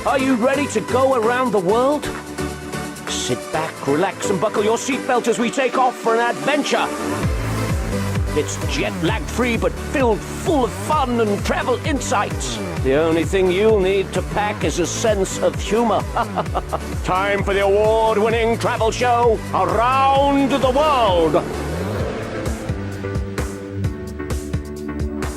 Are you ready to go around the world? Sit back, relax, and buckle your seatbelt as we take off for an adventure. It's jet-lag free but filled full of fun and travel insights. The only thing you'll need to pack is a sense of humor. Time for the award-winning travel show, Around the World.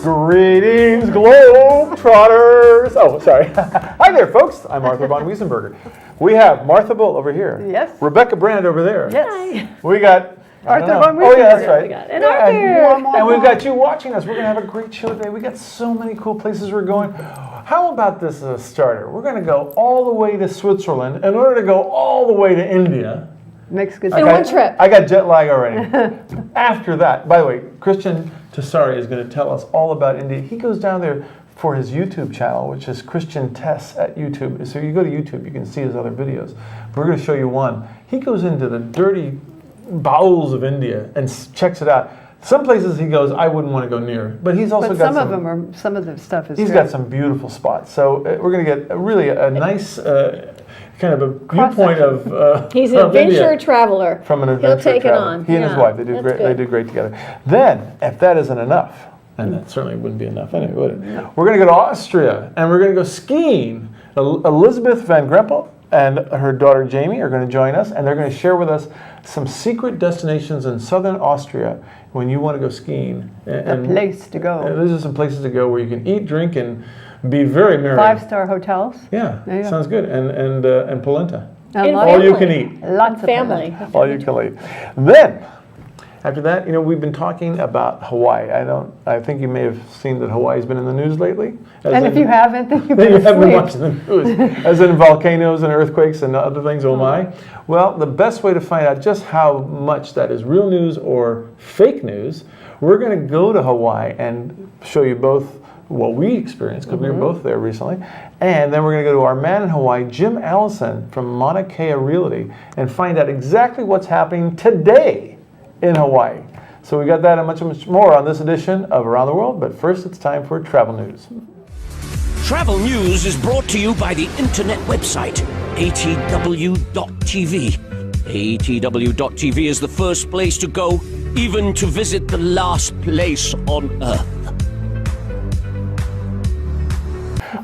Greetings, Globetrotters! Oh, sorry. Hi there, folks. I'm Arthur von Wiesenberger. We have Martha Bull over here. Yes. Rebecca Brand over there. Yes. We got Arthur von Wiesenberger. Oh, yeah, that's right. And Arthur. And we've got you watching us. We're going to have a great show today. We got so many cool places we're going. How about this as a starter? We're going to go all the way to Switzerland in order to go all the way to India. Makes good In one trip. I got jet lag already. After that, by the way, Christian Tessari is going to tell us all about India. He goes down there for his YouTube channel, which is Christian Tess at YouTube. So you go to YouTube, you can see his other videos. We're going to show you one. He goes into the dirty bowels of India and checks it out. Some places he goes, I wouldn't want to go near, but he's also got some of the stuff is. He's got some beautiful spots. So we're going to get a nice kind of a viewpoint of. He's an adventure traveler. From an adventure He'll take traveler. it on. He and his wife, they do great. They do great together. Then, if that isn't enough, and that certainly wouldn't be enough anyway, would it? No. We're going to go to Austria, and we're going to go skiing. Elisabeth van Grampel and her daughter Jamie are going to join us, and they're going to share with us some secret destinations in southern Austria when you want to go skiing. A place to go. These are some places to go where you can eat, drink, and be very merry. 5-star hotels. Yeah, sounds good. And polenta. All you can eat. Lots of family. All you can eat. Then, after that, we've been talking about Hawaii. I think you may have seen that Hawaii's been in the news lately. And if you haven't, then you haven't been watching the news. As in volcanoes and earthquakes and other things, oh my. Well, the best way to find out just how much that is real news or fake news, we're going to go to Hawaii and show you both what we experienced, because we were both there recently. And then we're going to go to our man in Hawaii, Jim Alison from Mauna Kea Realty, and find out exactly what's happening today in Hawaii. So we got that and much, much more on this edition of Around the World, but first it's time for travel news. Travel news is brought to you by the internet website, atw.tv. atw.tv is the first place to go, even to visit the last place on Earth.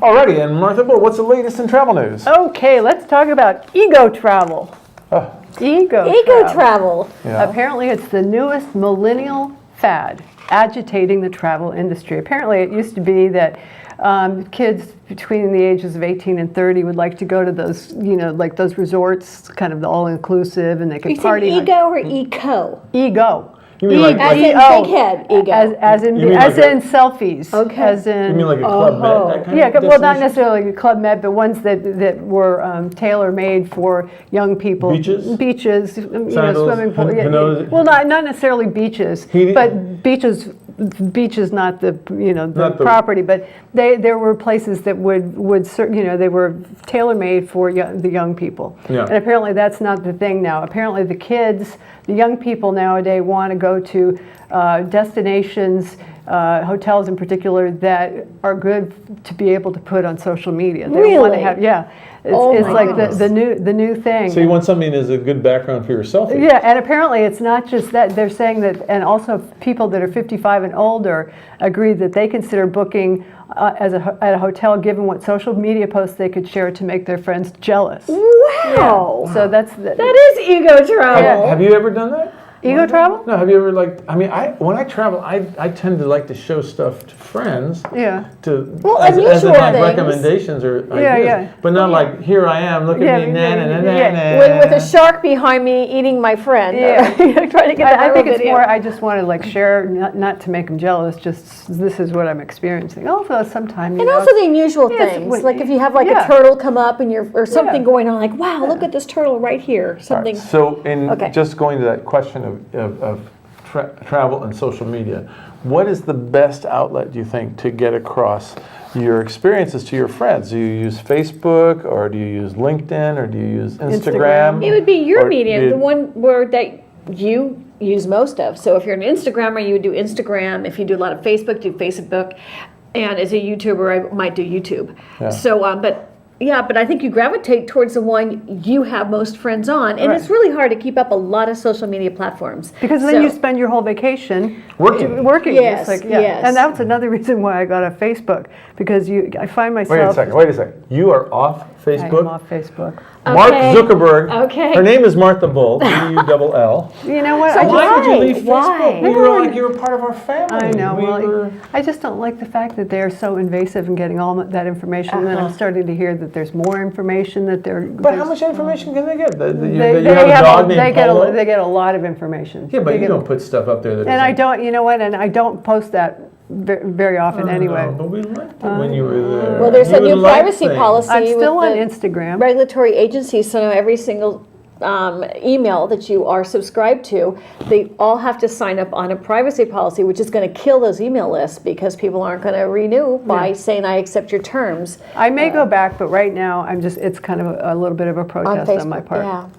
Alrighty, and Martha, what's the latest in travel news? Okay, let's talk about ego travel. Oh. Ego travel. Yeah. Apparently it's the newest millennial fad agitating the travel industry. Apparently it used to be that kids between the ages of 18 and 30 would like to go to those, like those resorts, kind of the all-inclusive, and they could party. You ego or eco? Ego. You mean like as in big head, ego. As in selfies. Okay. As in, you mean like a Club Med, that kind yeah, of well, not necessarily Club Med, but ones that were tailor-made for young people. Sandals, Beaches, swimming pool. Well, not necessarily beaches, but beaches, not the the property, but there were places that would they were tailor-made for the young people. Yeah. And apparently that's not the thing now. Apparently the young people nowadays want to go to destinations, hotels in particular, that are good to be able to put on social media. They want to have, it's like the new thing. So you want something as a good background for your selfie? Yeah, and apparently it's not just that. They're saying that, and also people that are 55 and older agree that they consider booking at a hotel, given what social media posts they could share, to make their friends jealous. Wow. Yeah. So that is ego travel. Have you ever done that? Ego travel? No, have you ever when I travel, I tend to like to show stuff to friends. Yeah. As in like recommendations or ideas. But not like, here I am, look at me, with a shark behind me eating my friend. Yeah. Trying to get I think it's more, I just want to share, not to make them jealous, just this is what I'm experiencing. Also sometimes, and also the unusual things, like if you have a turtle come up and or something going on, like, wow, look at this turtle right here. Something. Right. So just going to that question of travel and social media, what is the best outlet, do you think, to get across your experiences to your friends? Do you use Facebook, or do you use LinkedIn, or do you use Instagram? It would be your medium, the one that you use most of. So if you're an Instagrammer, you would do Instagram. If you do a lot of Facebook, do Facebook. And as a YouTuber, I might do YouTube. Yeah. So, but Yeah, but I think you gravitate towards the one you have most friends on. And it's really hard to keep up a lot of social media platforms. Because then you spend your whole vacation working. Yes, It's yes. And that's another reason why I got a Facebook, because I find myself... Wait a second. You are off Facebook? I am off Facebook. Mark Zuckerberg. Okay. Her name is Martha Bull, B-U-double-L. You know what? So Why did you leave Why? Facebook? You were part of our family. I know. I just don't like the fact that they're so invasive in getting all that information. And then I'm starting to hear that there's more information that they're... But how much information can they get? That you They have a dog named they Polo? they get a lot of information. Yeah, but you don't put stuff up there that And I don't, you know what, and I don't post that very often anyway. No, but we liked it when you were there. Well, there's a You new would like privacy things. policy I'm still with on the Instagram. regulatory agencies, so now every single email that you are subscribed to, they all have to sign up on a privacy policy, which is going to kill those email lists because people aren't going to renew by saying, I accept your terms. I may go back, but right now it's kind of a little bit of a protest on my part. Yeah.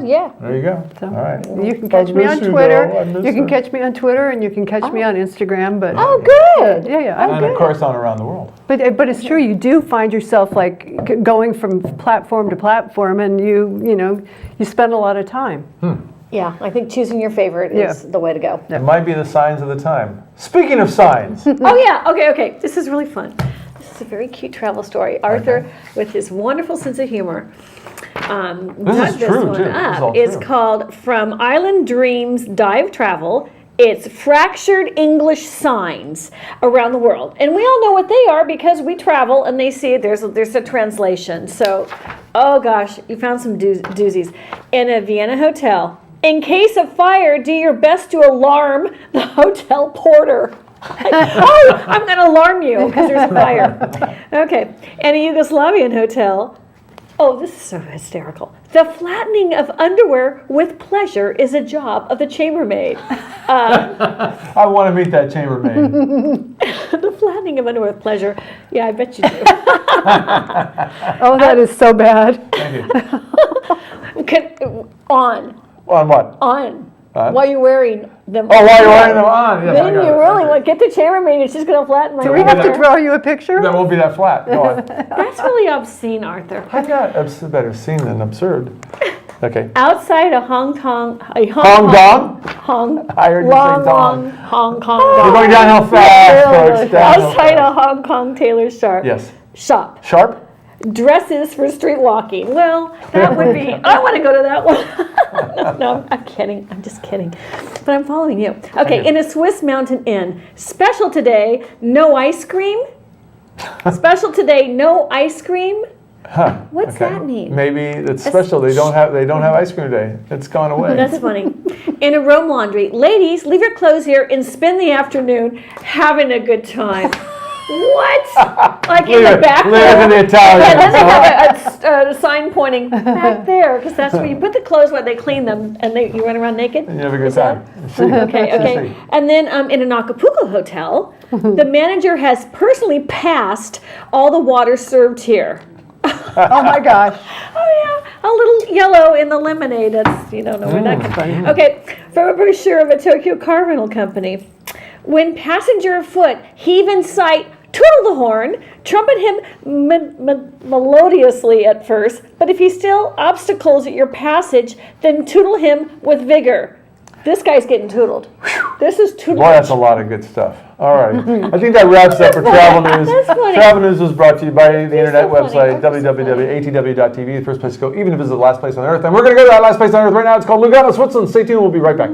Yeah. There you go. So, All right. you can catch me on miss you, Twitter. though. I miss You can her. catch me on Twitter, and you can catch me on Instagram. But Oh, good. yeah, I'm And good. of course on Around the World. But it's true. You do find yourself like going from platform to platform, and you spend a lot of time. Yeah, I think choosing your favorite is the way to go. It might be the signs of the time. Speaking of signs. Oh yeah, okay. This is really fun. This is a very cute travel story. Arthur, with his wonderful sense of humor, This is true, one too. This is all up. It's true. called From Island Dreams Dive Travel. It's fractured English signs around the world. And we all know what they are because we travel and they see there's a translation. So, oh gosh, you found some doozies. In a Vienna hotel, in case of fire, do your best to alarm the hotel porter. Oh, I'm going to alarm you because there's a fire. Okay. In a Yugoslavian hotel, oh, this is so hysterical. The flattening of underwear with pleasure is a job of the chambermaid. I want to meet that chambermaid. The flattening of underwear with pleasure. Yeah, I bet you do. Oh, that is so bad. Thank you. On. On what? On. On? While you're wearing them. Oh, while you're wearing them on. Yes, I Then got you it. really Okay. want get the chambermaid. It's just going to flatten my Do we have to underwear. draw you a picture? That won't be that flat. Go on. That's really obscene, Arthur. I got better seen than absurd. Okay. Outside a Hong Kong. Hong Kong? Hong. I heard you Long, say long Dong. Hong Kong. We're dong. going downhill fast, folks. Downhill Outside a fast. Hong Kong tailor Yes. shop. Sharp? Dresses for street walking. Well, that would be, I want to go to that one. No, I'm kidding. I'm just kidding. But I'm following you. Okay, in a Swiss mountain inn. Special today, no ice cream. Special today, no ice cream. Huh. What's okay. that mean? Maybe it's special. They don't have ice cream today. It's gone away. That's funny. In a Rome laundry. Ladies, leave your clothes here and spend the afternoon having a good time. What? Like in the back Live in the there? Italians. And then they have a sign pointing back there because that's where you put the clothes while they clean them and you run around naked. And you have a good Is that- time. See? Okay. See. And then in an Acapulco hotel, the manager has personally passed all the water served here. Oh my gosh. Oh yeah, a little yellow in the lemonade. That's you don't know where that comes from. Okay, from a brochure of a Tokyo car rental company. When passenger afoot heave in sight, tootle the horn, trumpet him melodiously at first, but if he still obstacles your passage, then tootle him with vigor. This guy's getting tootled. This is tootled. Boy, that's a lot of good stuff. All right. I think that wraps up for Travel News. That's funny. Travel News was brought to you by the internet so funny. website, That's so funny. www.atw.tv, the first place to go, even if it's the last place on earth. And we're going to go to that last place on earth right now. It's called Lugano, Switzerland. Stay tuned. We'll be right back.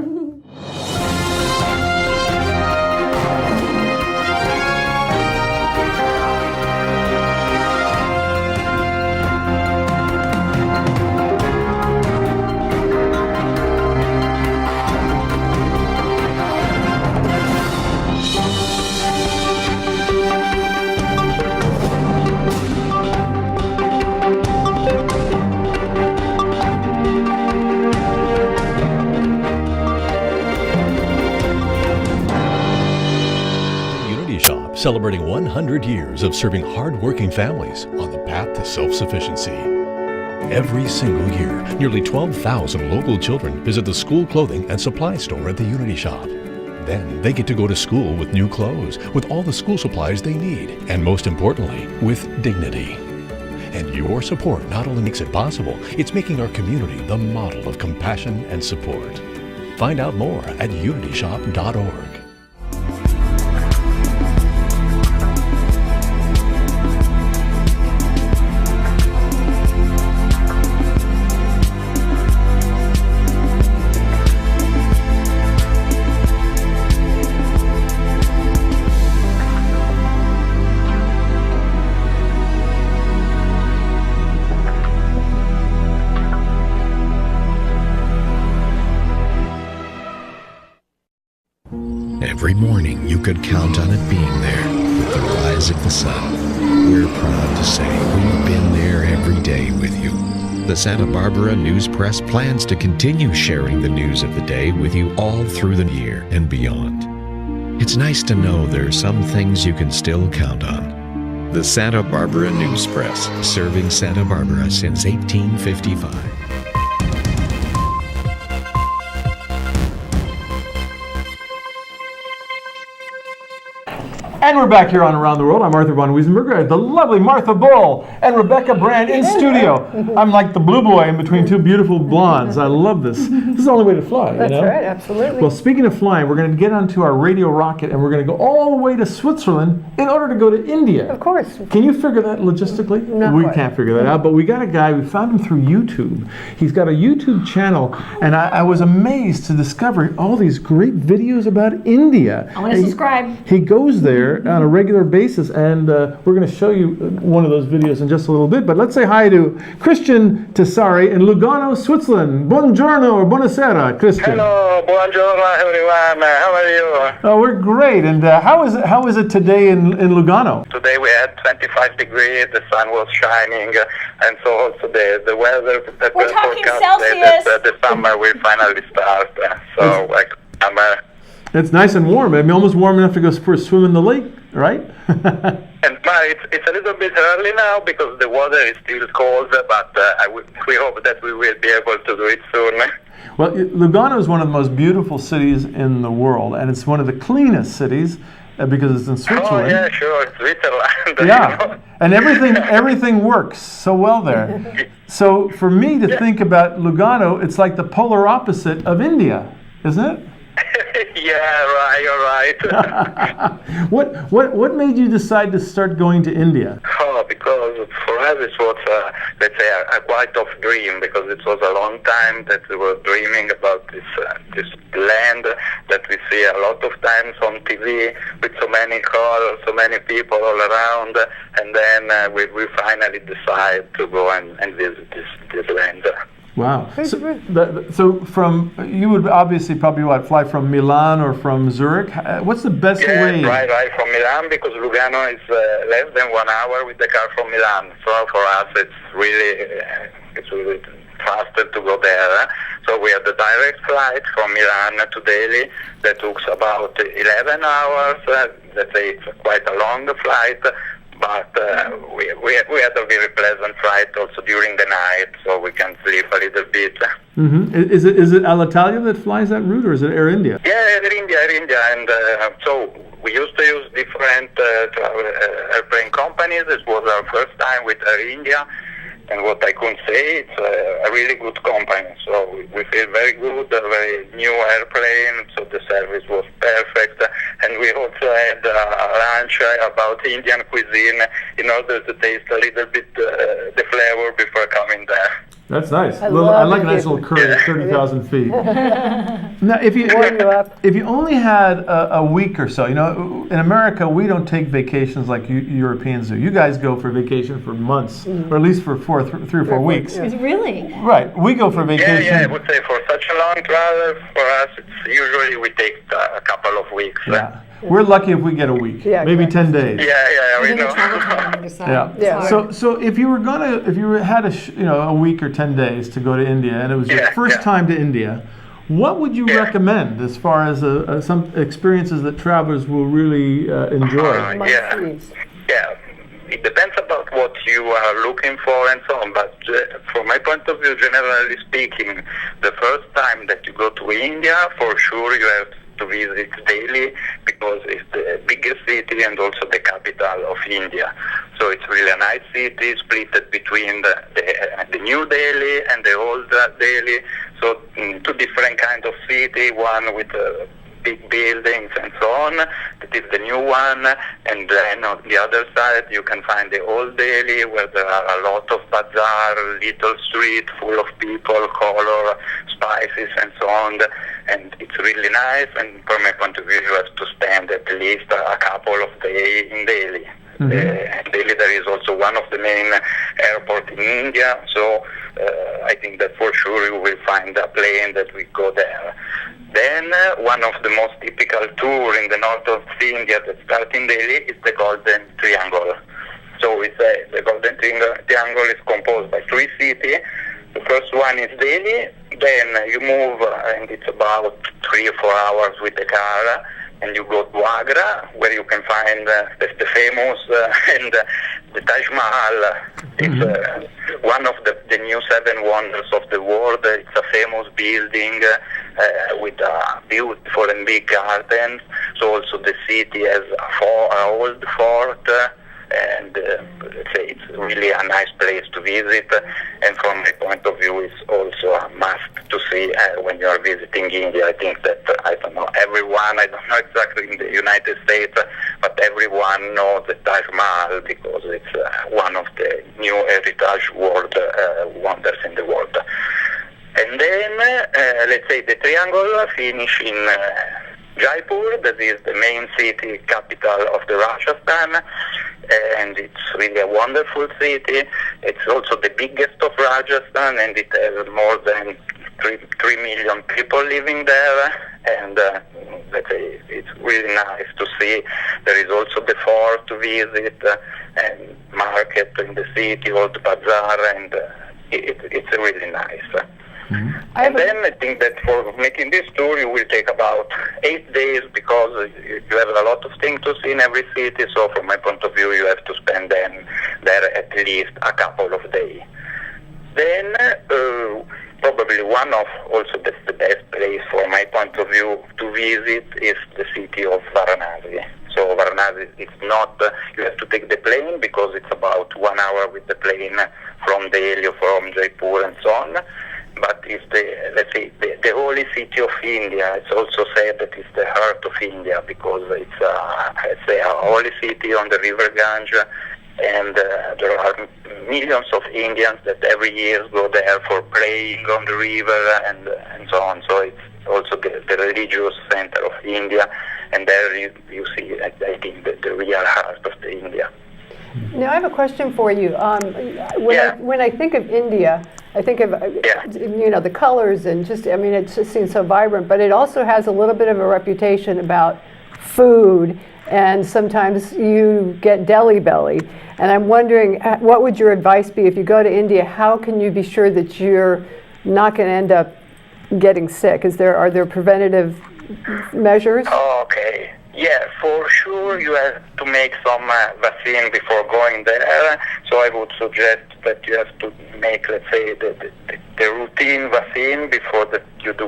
Celebrating 100 years of serving hard-working families on the path to self-sufficiency. Every single year, nearly 12,000 local children visit the school clothing and supply store at the Unity Shop. Then they get to go to school with new clothes, with all the school supplies they need, and most importantly, with dignity. And your support not only makes it possible, it's making our community the model of compassion and support. Find out more at unityshop.org. Every morning you could count on it being there with the rise of the sun. We're proud to say we've been there every day with you. The Santa Barbara News Press plans to continue sharing the news of the day with you all through the year and beyond. It's nice to know there are some things you can still count on. The Santa Barbara News Press, serving Santa Barbara since 1855. And we're back here on Around the World. I'm Arthur von Wiesenberger, the lovely Martha Bull and Rebecca Brand in studio. I'm like the blue boy in between two beautiful blondes. I love this. This is the only way to fly, That's you know? right, absolutely. Well, speaking of flying, we're going to get onto our radio rocket and we're going to go all the way to Switzerland in order to go to India. Of course. Can you figure that logistically? Not We quite. can't figure that out, but we got a guy, we found him through YouTube. He's got a YouTube channel, and I was amazed to discover all these great videos about India. I'm going to subscribe. He goes there on a regular basis, and we're going to show you one of those videos in just a little bit. But let's say hi to Christian Tessari in Lugano, Switzerland. Buongiorno or buonasera, Christian. Hello, buongiorno everyone. How are you? Oh, we're great. And how is it today in Lugano? Today we had 25 degrees, the sun was shining, and so also the weather that We're was talking forecasted Celsius. that the summer will finally start. So like summer. It's nice and warm. I mean, almost warm enough to go for a swim in the lake, right? And it's a little bit early now because the water is still cold, but we hope that we will be able to do it soon. Well, Lugano is one of the most beautiful cities in the world, and it's one of the cleanest cities because it's in Switzerland. Oh yeah, sure, Switzerland. Yeah, and everything works so well there. So for me to think about Lugano, it's like the polar opposite of India, isn't it? Yeah, right, you're right. What made you decide to start going to India? Oh, because for us it was, let's say, a quite of dream, because it was a long time that we were dreaming about this land that we see a lot of times on TV with so many colors, so many people all around, and then we finally decide to go and visit this land. Wow. So from you would obviously probably fly from Milan or from Zurich. What's the best way? Right from Milan, because Lugano is less than 1 hour with the car from Milan. So for us it's really faster to go there. So we had the direct flight from Milan to Delhi that took about 11 hours. Let's say it's quite a long flight. But we had a very pleasant flight also during the night, so we can sleep a little bit. Mm-hmm. Is it Alitalia that flies that route, or is it Air India? Yeah, Air India, and so we used to use different airplane companies. It was our first time with Air India, and what I can say, it's a really good company. So we feel very good, a very new airplane, so the service was perfect. And we also had a lunch about Indian cuisine in order to taste a little bit the flavor before coming there. That's nice. I I like a love nice it. little curry at 30,000 feet. Now, if you only had a week or so, in America we don't take vacations like Europeans do. You guys go for vacation for months, or at least for 3 or 4 weeks. Really? Right. We go for vacation. Yeah, I would say for such a long travel, for us, it's usually we take a couple of weeks. Yeah. We're lucky if we get a week, Yeah, maybe exactly. 10 days. Yeah, we Then the know. travel time on your side. Yeah. Yeah. So if you had a week or 10 days to go to India, and it was your first time to India, what would you recommend as far as some experiences that travelers will really enjoy? Yeah. It depends about what you are looking for and so on, but from my point of view, generally speaking, the first time that you go to India, for sure you have to visit Delhi, because it's the biggest city and also the capital of India. So it's really a nice city, split between the new Delhi and the old Delhi. So two different kinds of city, one with big buildings and so on. That is the new one. And then on the other side, you can find the old Delhi, where there are a lot of bazaar, little street full of people, color, spices, and so on. And it's really nice. And from my point of view, you have to spend at least a couple of days in Delhi. Delhi, there is also one of the main airports in India, so I think that for sure you will find a plane that will go there. Then one of the most typical tour in the north of India that starts in Delhi is the Golden Triangle. So we say the Golden Triangle is composed by three cities. The first one is Delhi, then you move, and it's about 3 or 4 hours with the car, and you go to Agra, where you can find the famous and the Taj Mahal. It's one of the new 7 wonders of the world. It's a famous building with a beautiful and big gardens. So also the city has an old fort, and let's say it's really a nice place to visit. And from my point of view, it's also a must to see when you are visiting India. I think that, I don't know, everyone, I don't know exactly in the United States, but everyone knows the Taj Mahal because it's one of the new heritage world wonders in the world. And then, let's say the triangle finish in Jaipur, that is the main city capital of the Rajasthan, and it's really a wonderful city. It's also the biggest of Rajasthan, and it has more than 3 million people living there, and let's say it's really nice to see. There is also the fort to visit, and market in the city, old bazaar, and it's really nice. And then I think that for making this tour you will take about 8 days because you have a lot of things to see in every city. So from my point of view, you have to spend them there at least a couple of days. Then probably one of also the best place for my point of view to visit is the city of Varanasi. So Varanasi, it's not, you have to take the plane because it's about 1 hour with the plane from Delhi or from Jaipur and so on. But it's let's say, the holy city of India. It's also said that it's the heart of India because it's, let's say, a holy city on the river Ganges, and there are millions of Indians that every year go there for praying on the river and so on. So it's also the religious center of India, and there you see, I think, the real heart of the India. Now I have a question for you. When I think of India, I think of the colors and just, I mean, it just seems so vibrant, but it also has a little bit of a reputation about food, and sometimes you get deli belly. And I'm wondering, what would your advice be if you go to India? How can you be sure that you're not going to end up getting sick? Are there preventative measures? Okay. Yeah, for sure you have to make some vaccine before going there. So I would suggest that you have to make, let's say, the routine vaccine before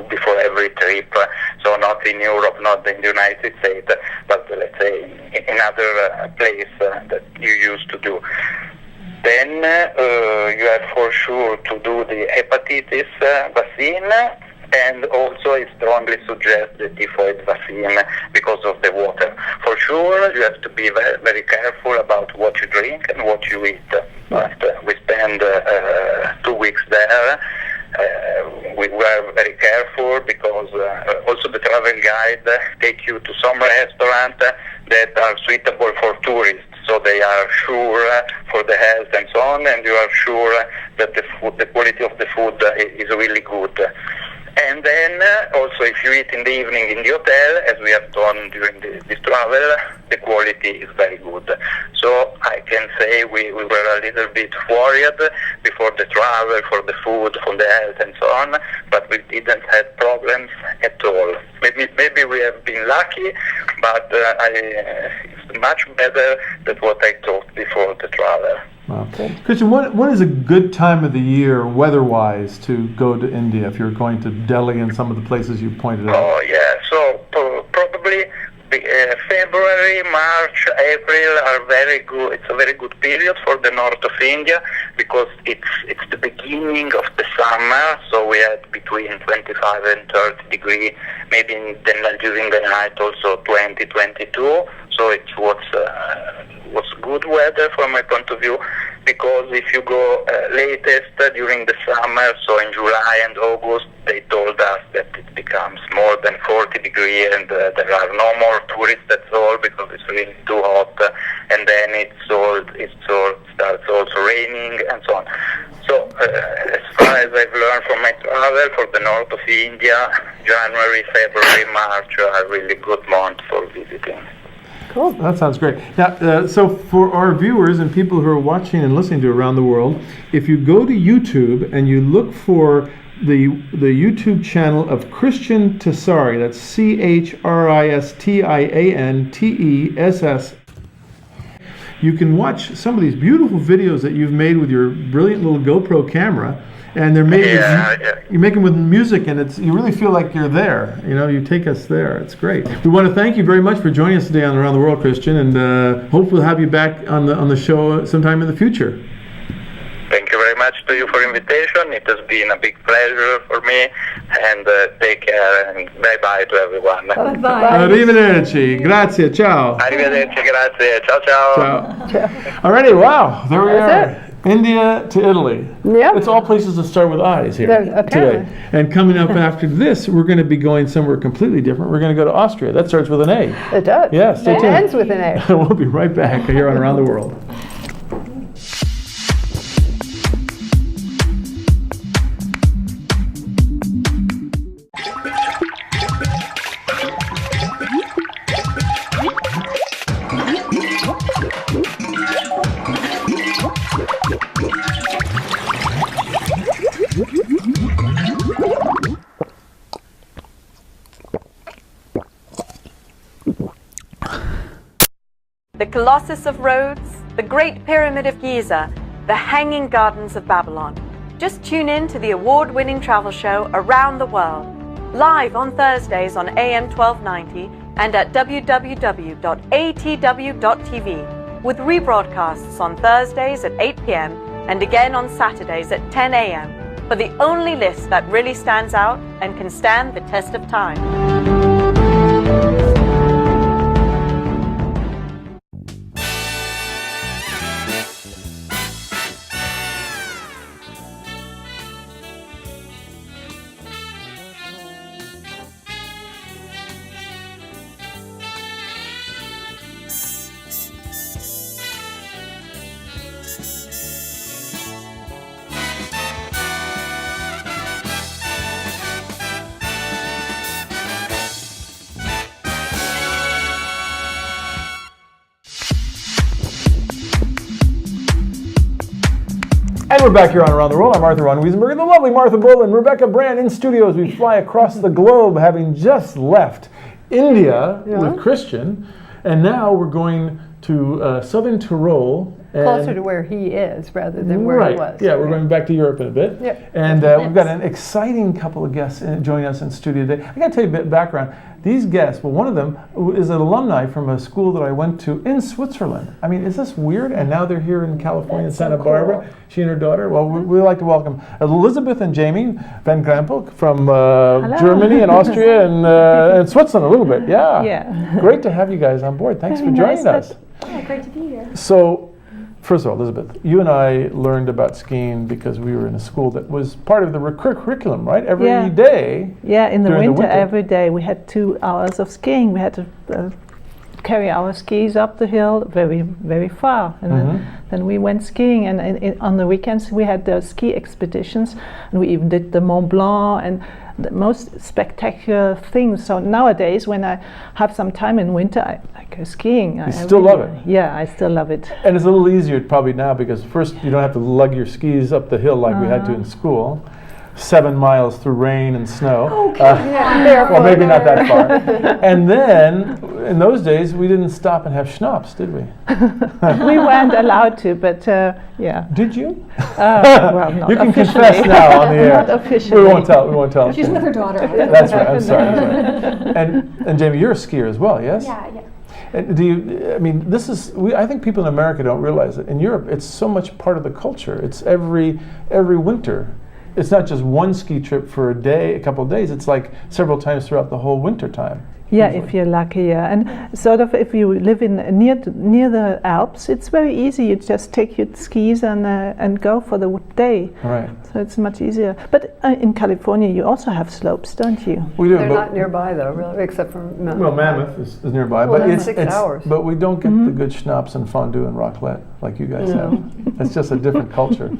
before every trip. So not in Europe, not in the United States, but let's say in other place that you used to do. Then you have for sure to do the hepatitis vaccine. And also I strongly suggest the typhoid vaccine because of the water. For sure, you have to be very, very careful about what you drink and what you eat. But we spend 2 weeks there. We were very careful because also the travel guide take you to some restaurants that are suitable for tourists. So they are sure for the health and so on, and you are sure that the quality of the food is really good. And then also if you eat in the evening in the hotel, as we have done during this travel, the quality is very good. So I can say we were a little bit worried before the travel for the food, for the health and so on, but we didn't have problems at all. Maybe we have been lucky, but it's much better than what I thought before the travel. Wow. Christian, what is a good time of the year, weather-wise, to go to India if you're going to Delhi and some of the places you pointed out? Oh, yeah. So probably February, March, April are very good. It's a very good period for the north of India because it's the beginning of the summer. So we had between 25 and 30 degrees, maybe during the night also 20, 22. So it was good weather from my point of view. Because if you go latest during the summer, so in July and August, they told us that it becomes more than 40 degrees and there are no more tourists at all because it's really too hot, and then it starts also raining and so on. So as far as I've learned from my travel for the north of India, January, February, March are really good months for visiting. Cool. That sounds great. Now, so for our viewers and people who are watching and listening to around the world, if you go to YouTube and you look for the YouTube channel of Christian Tessari, that's CHRISTIANTESS, you can watch some of these beautiful videos that you've made with your brilliant little GoPro camera. And they're made you make them with music, and you really feel like you're there. You know, you take us there. It's great. We want to thank you very much for joining us today on Around the World, Christian, and hope we'll have you back on the show sometime in the future. Thank you very much to you for invitation. It has been a big pleasure for me, and take care, and bye-bye to everyone. Bye-bye. Arrivederci. Grazie. Ciao. Arrivederci. Grazie. Ciao, ciao. Ciao. Alrighty. Wow. There we That's are. India to Italy. Yeah. It's all places that start with I's here today. And coming up after this, we're going to be going somewhere completely different. We're going to go to Austria. That starts with an A. It does. Yeah, stay tuned. It ends with an A. We'll be right back here on Around the World. The Colossus of Rhodes, the Great Pyramid of Giza, the Hanging Gardens of Babylon. Just tune in to the award-winning travel show Around the World, live on Thursdays on AM 1290 and at www.atw.tv, with rebroadcasts on Thursdays at 8 p.m. and again on Saturdays at 10 a.m. for the only list that really stands out and can stand the test of time. And we're back here on Around the World. I'm Arthur Ron Wiesenberger, the lovely Martha Bull, and Rebecca Brand in studio as we fly across the globe, having just left India with Christian, and now we're going to Southern Tirol. Closer to where he is rather than where he was. Yeah, we're going back to Europe in a bit. Yep. And we've got an exciting couple of guests joining us in studio today. I got to tell you a bit of background. These guests, well, one of them is an alumni from a school that I went to in Switzerland. I mean, is this weird? And now they're here in California, in Santa Barbara. She and her daughter. Well, we'd like to welcome Elisabeth and Jamie van Grampel from Germany and Austria and Switzerland a little bit. Yeah. Great to have you guys on board. Thanks for joining us. Yeah, great to be here. So, first of all, Elisabeth, you and I learned about skiing because we were in a school that was part of the curriculum, right? Every day. Yeah, in the winter, every day we had 2 hours of skiing. We had to carry our skis up the hill very, very far. And then we went skiing. And on the weekends, we had the ski expeditions. And we even did the Mont Blanc and the most spectacular things. So nowadays, when I have some time in winter, I go skiing. You still love it? Yeah, I still love it. And it's a little easier probably now because first you don't have to lug your skis up the hill like we had to in school. 7 miles through rain and snow. Well, maybe not that far. And then, in those days, we didn't stop and have schnapps, did we? We weren't allowed to, but yeah. Did you? Well, not you can officially. confess now on the air. Not officially. We won't tell. She's with her daughter. That's right. I'm sorry. And Jamie, you're a skier as well, yes? Yeah. And I think people in America don't realize it. In Europe, it's so much part of the culture. It's every winter. It's not just one ski trip for a day, a couple of days. It's like several times throughout the whole winter time. Yeah, usually. if you're lucky, yeah. And sort of if you live near the Alps, it's very easy. You just take your skis and go for the day. Right. So it's much easier. But in California, you also have slopes, don't you? We do. They're not nearby though, really, except for Mammoth is nearby, Well, but that's 6 hours. But we don't get the good schnapps and fondue and raclette like you guys have. It's just a different culture.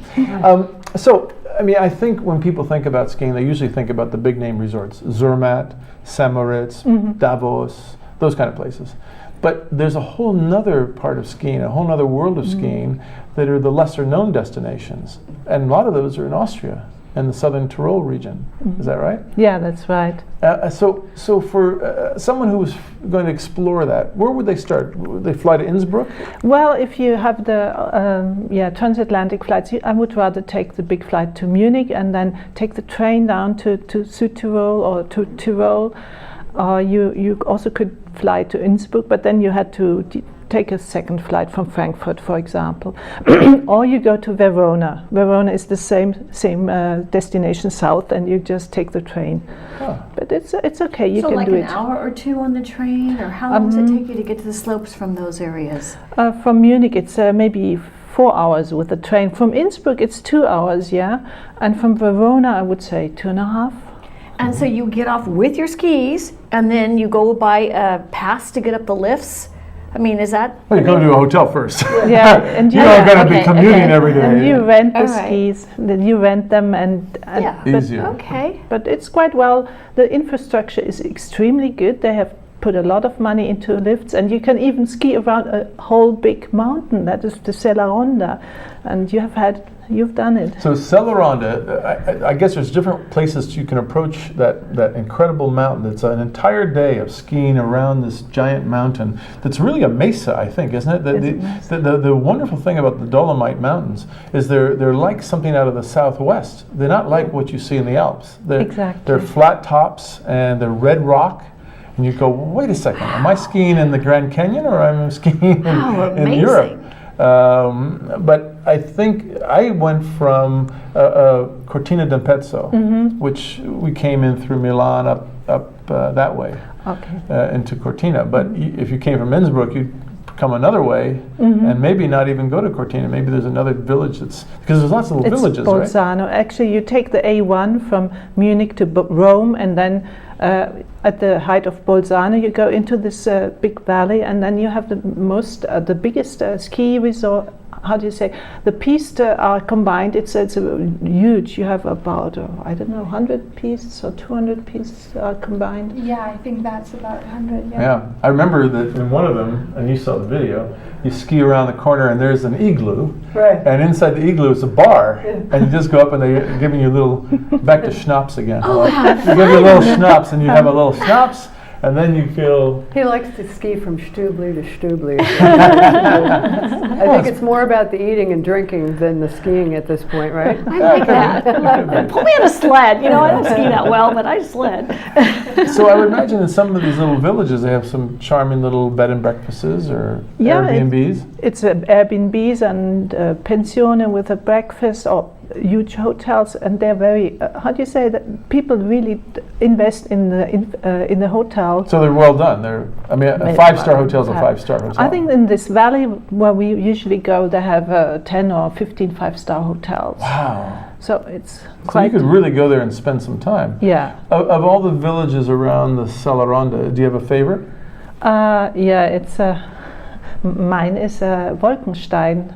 I think when people think about skiing, they usually think about the big name resorts: Zermatt, St. Moritz, Davos, those kind of places. But there's a whole nother part of skiing, a whole nother world of skiing that are the lesser known destinations. And a lot of those are in Austria and the Southern Tirol region. Is that right? Yeah, that's right. So for someone who was going to explore that, where would they start? Would they fly to Innsbruck? Well, if you have the transatlantic flights, I would rather take the big flight to Munich and then take the train down to Südtirol or to Tyrol. You also could fly to Innsbruck, but then you had to take a second flight from Frankfurt, for example. Or you go to Verona. Verona is the same destination south, and you just take the train. Oh. But it's okay, you can do it. So like an hour or two on the train, or how long does it take you to get to the slopes from those areas? From Munich, it's maybe 4 hours with the train. From Innsbruck, it's 2 hours, yeah. And from Verona, I would say 2.5. And so you get off with your skis, and then you go by a pass to get up the lifts. I mean, is that? Well, you go to a hotel first. Yeah, and you're not going to be commuting every day. And you rent the skis, then you rent them, and easier. Okay. But it's quite well. The infrastructure is extremely good. They have put a lot of money into lifts, and you can even ski around a whole big mountain. That is the Sella Ronda, and you've done it. So Sella Ronda, I guess there's different places you can approach that incredible mountain. It's an entire day of skiing around this giant mountain. That's really a mesa, I think, isn't it? The wonderful thing about the Dolomite Mountains is they're like something out of the Southwest. They're not like what you see in the Alps. They're flat tops and they're red rock. And you go, wait a second, am I skiing in the Grand Canyon or am I skiing in Europe? But I think I went from Cortina d'Ampezzo, which we came in through Milan up that way into Cortina. But if you came from Innsbruck, you'd come another way and maybe not even go to Cortina. Maybe there's another village because there's lots of little villages, Bolzano. Right? Actually, you take the A1 from Munich to Rome, and then at the height of Bolzano, you go into this big valley, and then you have the biggest ski resort. How do you say? The pistes are combined. It's huge. You have about 100 pistes or 200 pistes are combined. Yeah, I think that's about 100. Yeah, I remember that in one of them, and you saw the video. You ski around the corner, and there's an igloo. Right. And inside the igloo is a bar, and you just go up, and they're giving you a little back to schnapps again. Oh, they give you a little schnapps, and you have a little schnapps. And then you feel... He likes to ski from Stubli to Stubli. I think it's more about the eating and drinking than the skiing at this point, right? I like that. Put me on a sled. You know, I don't ski that well, but I sled. So I would imagine in some of these little villages, they have some charming little bed and breakfasts or Airbnbs. It's Airbnbs and pensionen with a breakfast or huge hotels, and they're very how do you say that people really invest in the hotel. So they're well done. A 5-star hotel is a 5-star hotel. I think in this valley where we usually go, they have 10 or 15 5-star hotels. Wow. So it's so you could really go there and spend some time. Yeah. Of all the villages around the Sella Ronda, do you have a favorite? It's mine is Wolkenstein,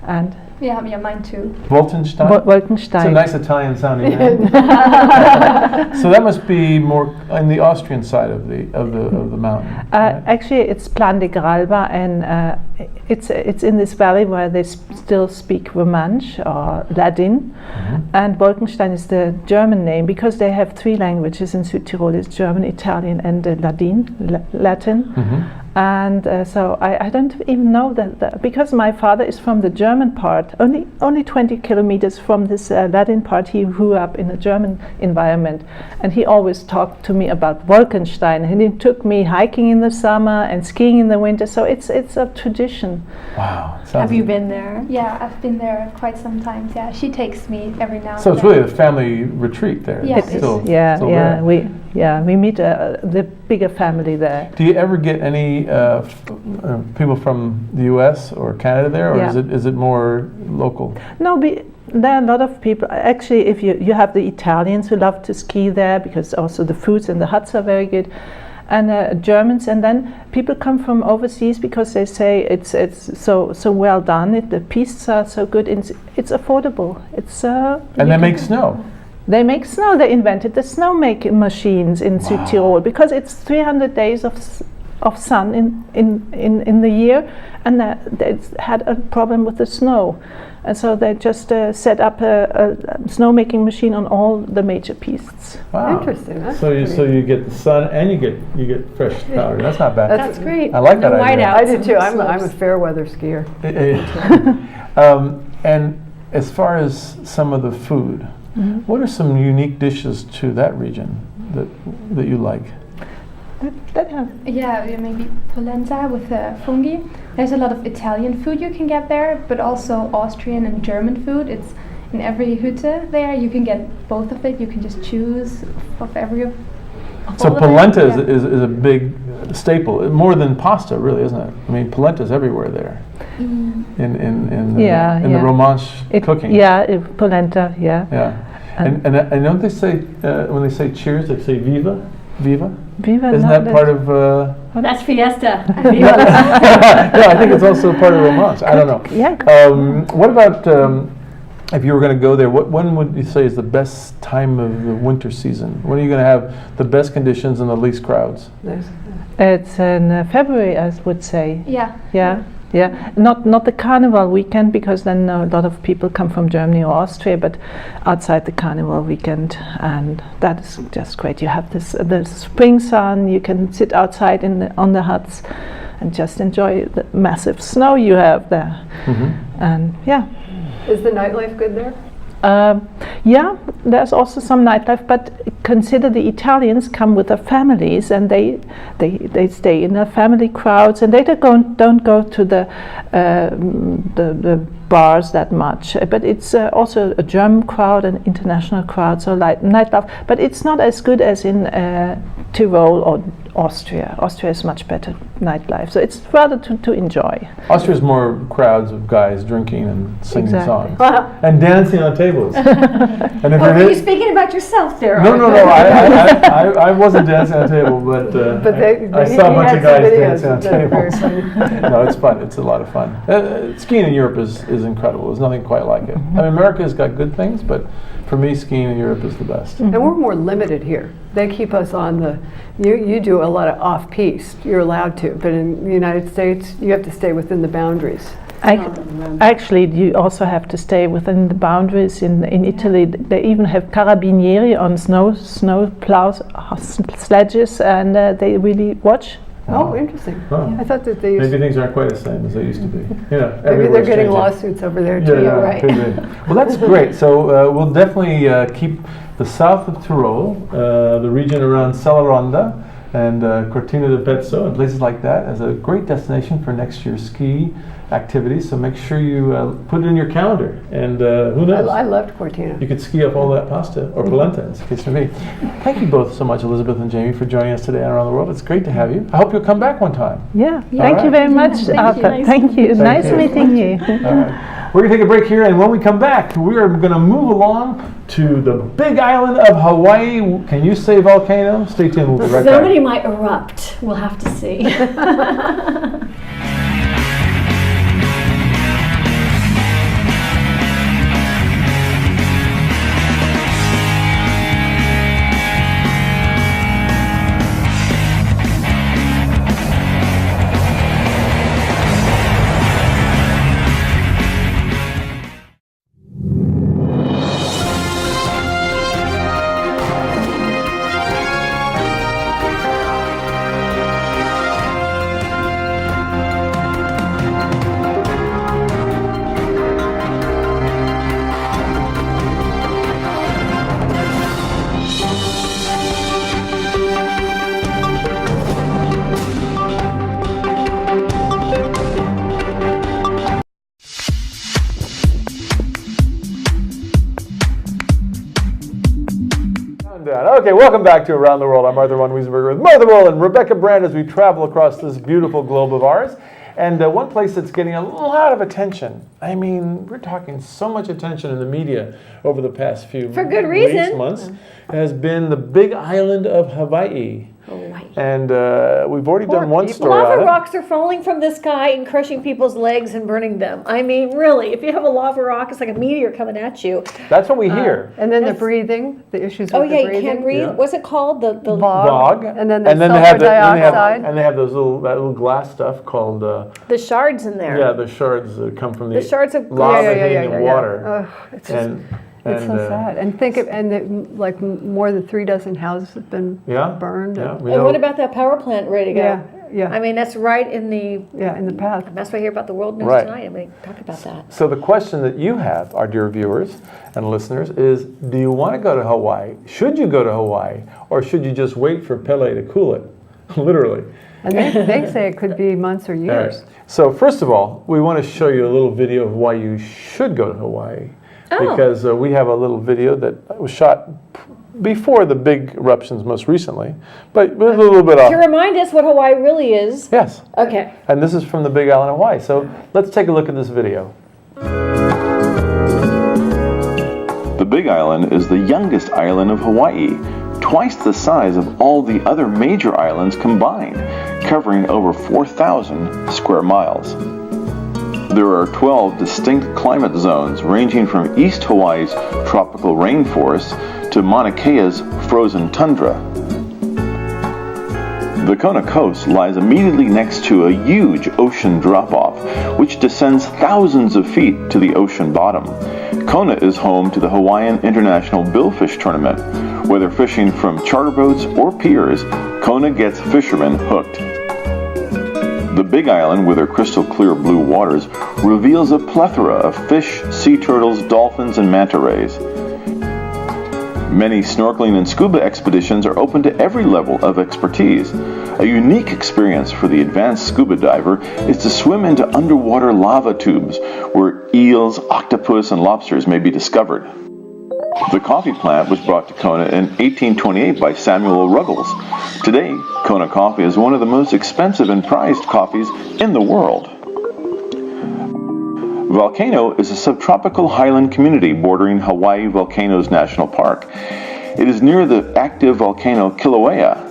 and yeah, mine too. Wolkenstein? Wolkenstein. It's a nice Italian sounding name. So that must be more on the Austrian side of the mountain. Right? Actually, it's Plan de Gralba, and it's in this valley where they still speak Romansh or Ladin, and Wolkenstein is the German name because they have 3 languages in Südtirol: it's German, Italian, and Latin. And so I don't even know that because my father is from the German part, only 20 kilometers from this Latin part. He grew up in a German environment, and he always talked to me about Wolkenstein, and he took me hiking in the summer and skiing in the winter. So it's a tradition. Wow. Have you been there? Yeah, I've been there quite some times. Yeah, she takes me every now and So it's then. really a family retreat there. Yeah. It's still there. We meet the bigger family there. Do you ever get any people from the U.S. or Canada there, or Yeah. is it more local? No, there are a lot of people. Actually, if you have the Italians who love to ski there because also the foods and the huts are very good, and Germans, and then people come from overseas because they say it's so well done. The pistes are so good. It's affordable. And they make snow. They make snow. They invented the snow making machines in Southern Tirol because it's 300 days of sun in the year, and they had a problem with the snow, and so they just set up a snow making machine on all the major pistes. Wow. Interesting. That's So you get the sun and you get fresh powder. That's not bad. That's great. I like that idea. I do too. I'm a fair weather skier. And as far as some of the food, what are some unique dishes to that region that you like? Yeah, maybe polenta with fungi. There's a lot of Italian food you can get there, but also Austrian and German food. It's in every Hütte there. You can get both of it. You can just choose of every of So all of polenta it. Yeah. is a big staple, more than pasta, really, isn't it? I mean, polenta is everywhere there. In the Romanche cooking. Yeah, polenta. Yeah. Yeah, and I know they say when they say cheers, they say viva, viva. Viva. Isn't that part of? That's fiesta. Yeah, I think it's also part of Romanche. I don't know. Yeah. What about if you were going to go there? When would you say is the best time of the winter season? When are you going to have the best conditions and the least crowds? It's in February, I would say. Yeah. Yeah, not the carnival weekend, because then a lot of people come from Germany or Austria, but outside the carnival weekend, and that is just great. You have the spring sun. You can sit outside on the huts and just enjoy the massive snow you have there. And yeah. Is the nightlife good there? Yeah, there's also some nightlife, but consider the Italians come with their families, and they stay in their family crowds, and they don't go to the bars that much. But it's also a German crowd, an international crowd, so nightlife. But it's not as good as in Tyrol or Austria. Austria is much better nightlife, so it's rather to enjoy. Austria's more crowds of guys drinking and singing Exactly. songs and dancing on tables. And if Are you're you speaking about yourself there? No. I wasn't dancing on a table, but I saw a bunch of guys dancing on tables. No, it's fun. It's a lot of fun. Skiing in Europe is incredible. There's nothing quite like it. I mean, America's got good things, but for me, skiing in Europe is the best. And we're more limited here. They keep us on the. You do a lot of off-piste. You're allowed to, but in the United States, you have to stay within the boundaries. Actually, you also have to stay within the boundaries. In Italy, they even have carabinieri on snow plows, sledges, and they really watch. Oh, interesting. Wow. I thought that they used Maybe things aren't quite the same as they used to be. Yeah, maybe they're getting changing. lawsuits over there too. Yeah, Right. could be. Well, that's great. So we'll definitely keep the south of Tyrol, the region around Selleronda and Cortina de Pezzo and places like that as a great destination for next year's ski activities. So make sure you put it in your calendar. And who knows? I loved Cortina. You could ski up all that pasta, or polenta, in this case for me. Thank you both so much, Elizabeth and Jamie, for joining us today on Around the World. It's great to have you. I hope you'll come back one time. Yeah, All thank you right. very much, Arthur. Thank you. Nice meeting you. All right. We're going to take a break here, and when we come back, we are going to move along to the big island of Hawaii. Can you say volcano? Stay tuned. We'll be right back. Somebody might erupt. We'll have to see. Okay, welcome back to Around the World. I'm Arthur von Wiesenberger with Martha Bull and Rebecca Brand as we travel across this beautiful globe of ours. And one place that's getting a lot of attention, I mean, we're talking so much attention in the media over the past few For good weeks, reason. months, has been the big island of Hawaii. Hawaii. And we've already done one story Lava on it. rocks are falling from the sky and crushing people's legs and burning them. I mean, really, if you have a lava rock, it's like a meteor coming at you. That's what we hear. And then the breathing, the issues with Oh the yeah, you breathing. can't breathe. Yeah. What's it called? The Fog. And then the they sulfur have dioxide. and they have those that little glass stuff called the shards in there. yeah, the shards that come from the shards of lava Yeah, hitting the water. Ugh, it's just, And it's so sad. And think of, like more than 36 houses have been Yeah, burned. yeah, And, we And know- what about that power plant ready to go? yeah. I mean, that's right in the. Yeah, in the path. That's why I hear about the world news Right. tonight, and we talk about that. So the question that you have, our dear viewers and listeners, is do you want to go to Hawaii? Should you go to Hawaii? Or should you just wait for Pele to cool it? Literally. And they say it could be months or All years. right. So first of all, we want to show you a little video of why you should go to Hawaii. Because we have a little video that was shot before the big eruptions most recently, but a little bit off. To remind us what Hawaii really is. Yes. Okay. And this is from the Big Island of Hawaii. So let's take a look at this video. The Big Island is the youngest island of Hawaii, twice the size of all the other major islands combined, covering over 4,000 square miles. There are 12 distinct climate zones ranging from East Hawaii's tropical rainforests to Mauna Kea's frozen tundra. The KONA coast lies immediately next to a huge ocean drop-off, which descends thousands of feet to the ocean bottom. KONA is home to the Hawaiian International Billfish Tournament. Whether fishing from charter boats or piers, KONA gets fishermen hooked. The Big Island, with her crystal clear blue waters, reveals a plethora of fish, sea turtles, dolphins, and manta rays. Many snorkeling and scuba expeditions are open to every level of expertise. A unique experience for the advanced scuba diver is to swim into underwater lava tubes where eels, octopus, and lobsters may be discovered. The coffee plant was brought to KONA in 1828 by Samuel Ruggles. Today, KONA coffee is one of the most expensive and prized coffees in the world. Volcano is a subtropical highland community bordering Hawaii Volcanoes National Park. It is near the active volcano Kilauea.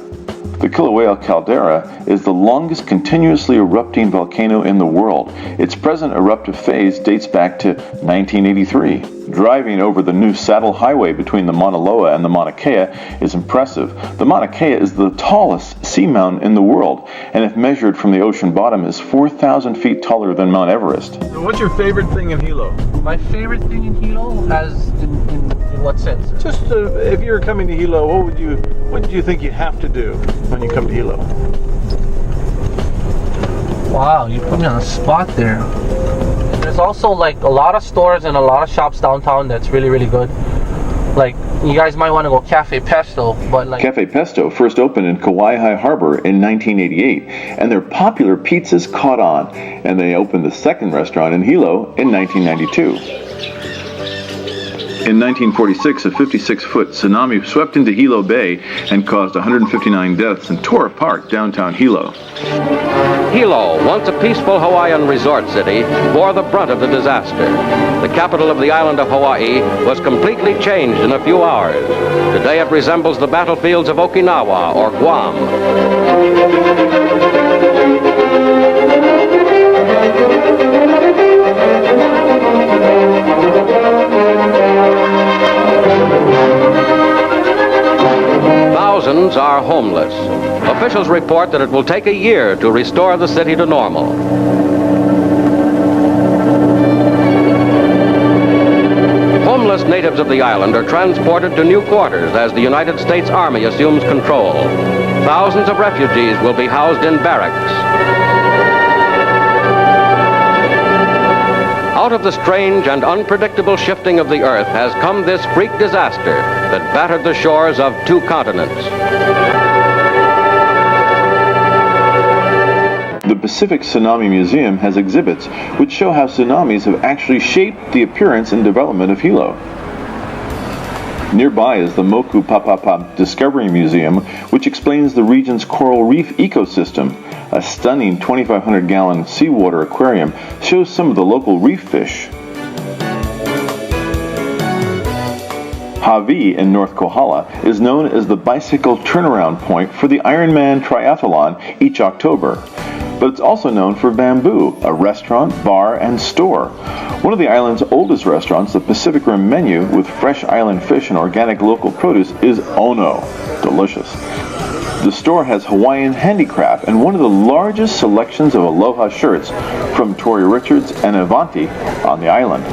The Kilauea caldera is the longest continuously erupting volcano in the world. Its present eruptive phase dates back to 1983. Driving over the new saddle highway between the Mauna Loa and the Mauna Kea is impressive. The Mauna Kea is the tallest seamountain in the world, and if measured from the ocean bottom is 4,000 feet taller than Mount Everest. So what's your favorite thing in Hilo? My favorite thing in Hilo, as in what sense? Just if you're coming to Hilo, what do you think you have to do when you come to Hilo? Wow, you put me on the spot there. There's also like a lot of stores and a lot of shops downtown that's really, really good. Like, you guys might want to go Cafe Pesto, but like... Cafe Pesto first opened in Kauai Harbor in 1988, and their popular pizzas caught on, and they opened the second restaurant in Hilo in 1992. In 1946, a 56-foot tsunami swept into Hilo Bay and caused 159 deaths and tore apart downtown Hilo. Hilo, once a peaceful Hawaiian resort city, bore the brunt of the disaster. The capital of the island of Hawaii was completely changed in a few hours. Today it resembles the battlefields of Okinawa or Guam. Thousands are homeless. Officials report that it will take a year to restore the city to normal. Homeless natives of the island are transported to new quarters as the United States Army assumes control. Thousands of refugees will be housed in barracks. Out of the strange and unpredictable shifting of the earth has come this freak disaster that battered the shores of 2 continents. The Pacific Tsunami Museum has exhibits which show how tsunamis have actually shaped the appearance and development of Hilo. Nearby is the MOKUPAPAPA Discovery Museum, which explains the region's coral reef ecosystem. A stunning 2,500-gallon seawater aquarium shows some of the local reef fish. Hawi in North Kohala is known as the bicycle turnaround point for the Ironman triathlon each October. But it's also known for Bamboo, a restaurant, bar, and store. One of the island's oldest restaurants, the Pacific Rim menu with fresh island fish and organic local produce, is Ono. Delicious. The store has Hawaiian handicraft and one of the largest selections of aloha shirts from Tory Richards and Avanti on the island.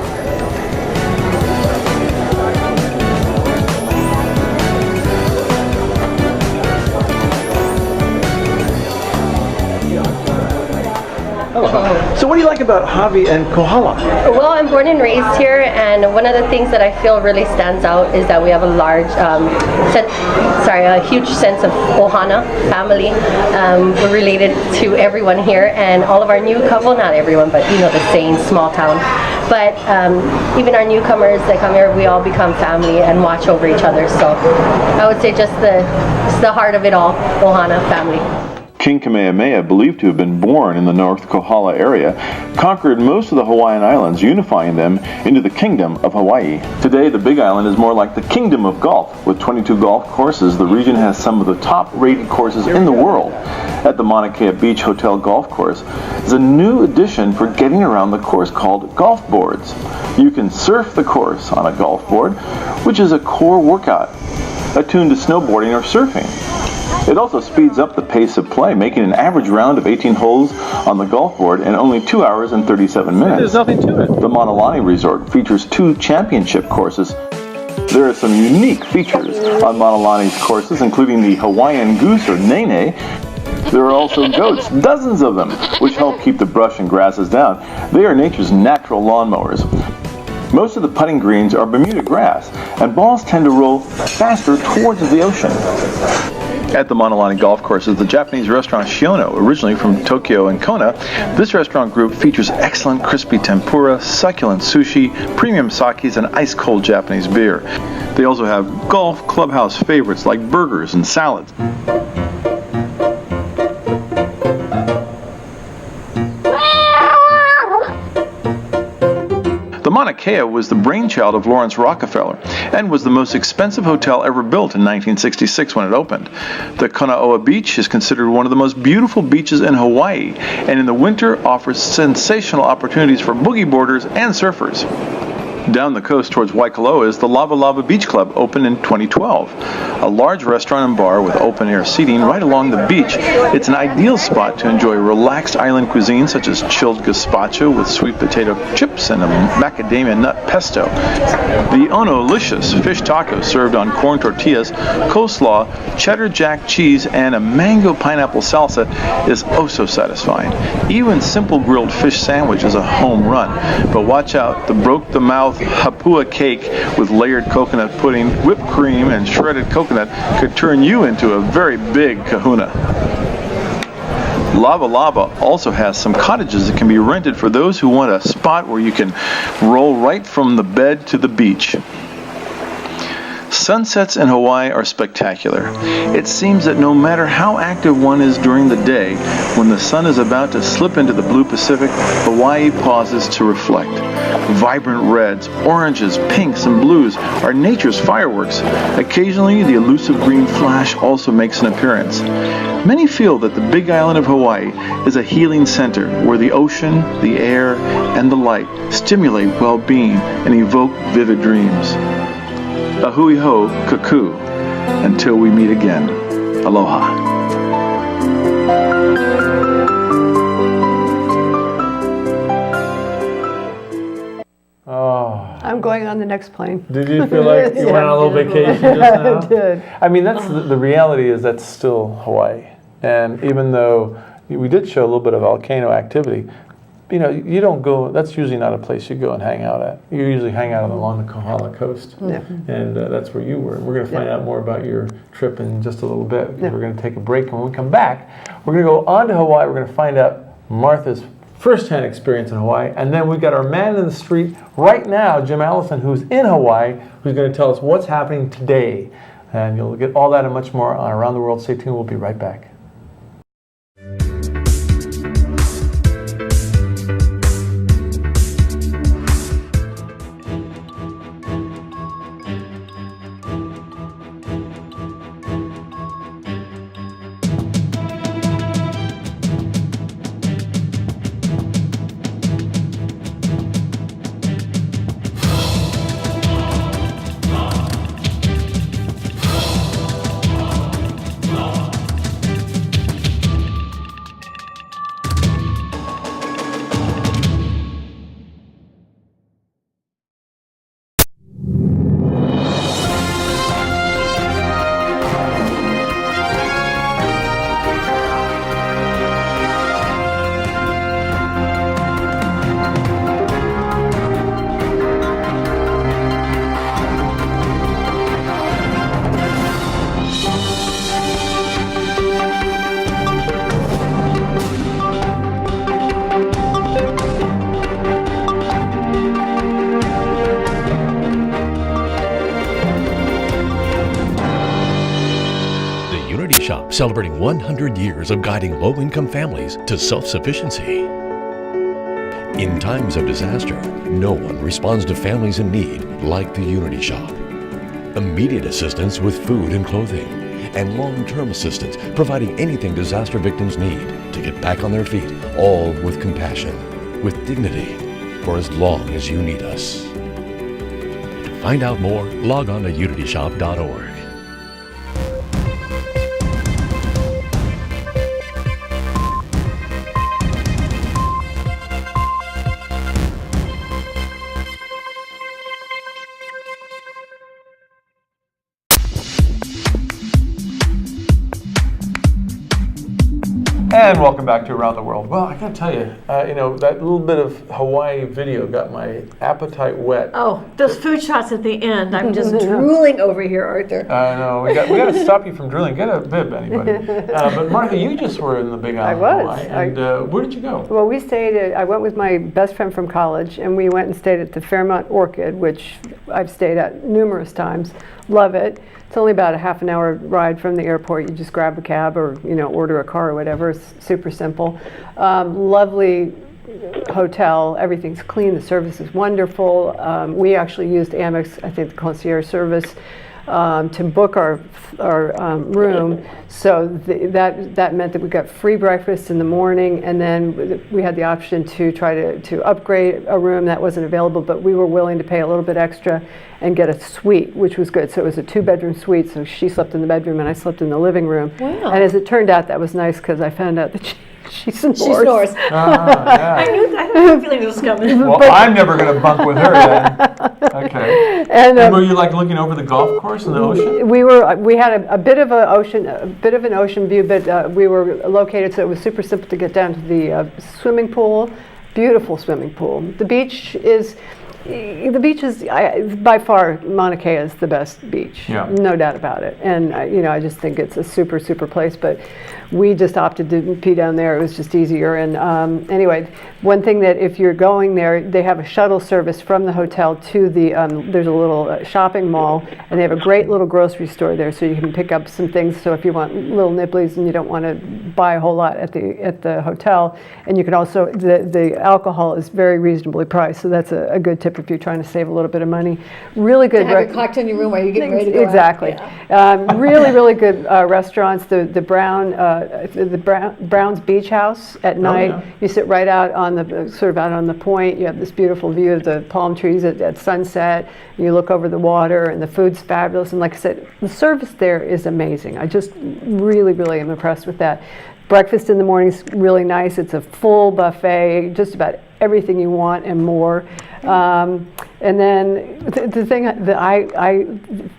So what do you like about Hawi and Kohala? Well, I'm born and raised here, and one of the things that I feel really stands out is that we have a huge sense of ohana, family. We're related to everyone here, and all of our not everyone, but you know, the same small town. But even our newcomers that come here, we all become family and watch over each other. So I would say just the heart of it all, ohana, family. King Kamehameha, believed to have been born in the North Kohala area, conquered most of the Hawaiian Islands, unifying them into the Kingdom of Hawaii. Today, the Big Island is more like the Kingdom of Golf. With 22 golf courses, the region has some of the top-rated courses in the world. At the Mauna Kea Beach Hotel Golf Course is a new addition for getting around the course called golf boards. You can surf the course on a golf board, which is a core workout, attuned to snowboarding or surfing. It also speeds up the pace of play, making an average round of 18 holes on the golf board in only 2 hours and 37 minutes. There's nothing to it. The Mauna Lani Resort features 2 championship courses. There are some unique features on Mauna Lani's courses, including the Hawaiian goose or NENE. There are also goats, dozens of them, which help keep the brush and grasses down. They are nature's natural lawnmowers. Most of the putting greens are Bermuda grass, and balls tend to roll faster towards the ocean. At the Mauna Lani Golf Course is the Japanese restaurant Shiono, originally from Tokyo and KONA. This restaurant group features excellent crispy tempura, succulent sushi, premium sakis, and ice-cold Japanese beer. They also have golf clubhouse favorites like burgers and salads. The Mauna Kea was the brainchild of Lawrence Rockefeller and was the most expensive hotel ever built in 1966 when it opened. The Kanaoa Beach is considered one of the most beautiful beaches in Hawaii, and in the winter offers sensational opportunities for boogie boarders and surfers. Down the coast towards Waikoloa is the Lava Lava Beach Club, opened in 2012. A large restaurant and bar with open-air seating right along the beach. It's an ideal spot to enjoy relaxed island cuisine such as chilled gazpacho with sweet potato chips and a macadamia nut pesto. The Ono-licious fish tacos served on corn tortillas, coleslaw, cheddar jack cheese, and a mango pineapple salsa is oh so satisfying. Even simple grilled fish sandwich is a home run. But watch out, the broke-the-mouth hapua cake with layered coconut pudding, whipped cream, and shredded coconut could turn you into a very big kahuna. Lava Lava also has some cottages that can be rented for those who want a spot where you can roll right from the bed to the beach. Sunsets in Hawaii are spectacular. It seems that no matter how active one is during the day, when the sun is about to slip into the blue Pacific, Hawaii pauses to reflect. Vibrant reds, oranges, pinks, and blues are nature's fireworks. Occasionally, the elusive green flash also makes an appearance. Many feel that the Big Island of Hawaii is a healing center where the ocean, the air, and the light stimulate well-being and evoke vivid dreams. Ahui ho, kaku. Until we meet again. Aloha. Oh. I'm going on the next plane. Did you feel like you went on a little vacation just now? I did. I mean, that's the reality is that's still Hawaii. And even though we did show a little bit of volcano activity, you know, you don't go, that's usually not a place you go and hang out at. You usually hang out along the Kohala coast. Yeah. And that's where you were. We're going to find out more about your trip in just a little bit. Yeah. We're going to take a break, and when we come back, we're going to go on to Hawaii. We're going to find out Martha's first-hand experience in Hawaii. And then we've got our man in the street right now, Jim Allison, who's in Hawaii, who's going to tell us what's happening today. And you'll get all that and much more on Around the World. Stay tuned. We'll be right back. Celebrating 100 years of guiding low-income families to self-sufficiency. In times of disaster, no one responds to families in need like the Unity Shop. Immediate assistance with food and clothing, and long-term assistance providing anything disaster victims need to get back on their feet, all with compassion, with dignity, for as long as you need us. To find out more, log on to unityshop.org. And welcome back to Around the World. Well, I gotta tell you, you know, that little bit of Hawaii video got my appetite wet. Oh, those food shots at the end. I'm just drooling over here, Arthur. I know. We got to stop you from drilling. Get a bib, anybody. But Martha, you just were in the Big Island of Hawaii. And where did you go? Well, we stayed I went with my best friend from college, and we went and stayed at the Fairmont Orchid, which I've stayed at numerous times. Love it. It's only about a half an hour ride from the airport. You just grab a cab or, you know, order a car or whatever. It's super simple. Lovely hotel. Everything's clean. The service is wonderful. We actually used Amex, I think the concierge service, to book our room. So that meant that we got free breakfast in the morning, and then we had the option to try to upgrade a room that wasn't available, but we were willing to pay a little bit extra and get a suite, which was good. So it was a 2-bedroom suite, so she slept in the bedroom and I slept in the living room. Wow. And as it turned out, that was nice because I found out that she snores. She snores. Yeah. I had a feeling this was coming. Well, I'm never going to bunk with her then. Okay. And were you like looking over the golf course and the ocean? We had a bit of an ocean view, but we were located so it was super simple to get down to the swimming pool. Beautiful swimming pool. The beach is by far, Mauna Kea is the best beach. Yeah. No doubt about it. And you know, I just think it's a super place. But we just opted to pee down there. It was just easier. And anyway, one thing that if you're going there, they have a shuttle service from the hotel to the. There's a little shopping mall, and they have a great little grocery store there, so you can pick up some things. So if you want little nibblies and you don't want to buy a whole lot at the hotel, and you can also the alcohol is very reasonably priced, so that's a good tip if you're trying to save a little bit of money. Really good. To have your cocktail in your room while you're getting ready to go exactly. out. Yeah. Really good restaurants. The Brown's Beach House at night. Yeah. You sit right out on the sort of out on the point. You have this beautiful view of the palm trees at sunset. You look over the water, and the food's fabulous. And like I said, the service there is amazing. I just really am impressed with that. Breakfast in the morning is really nice. It's a full buffet, just about everything you want and more. And then the thing that I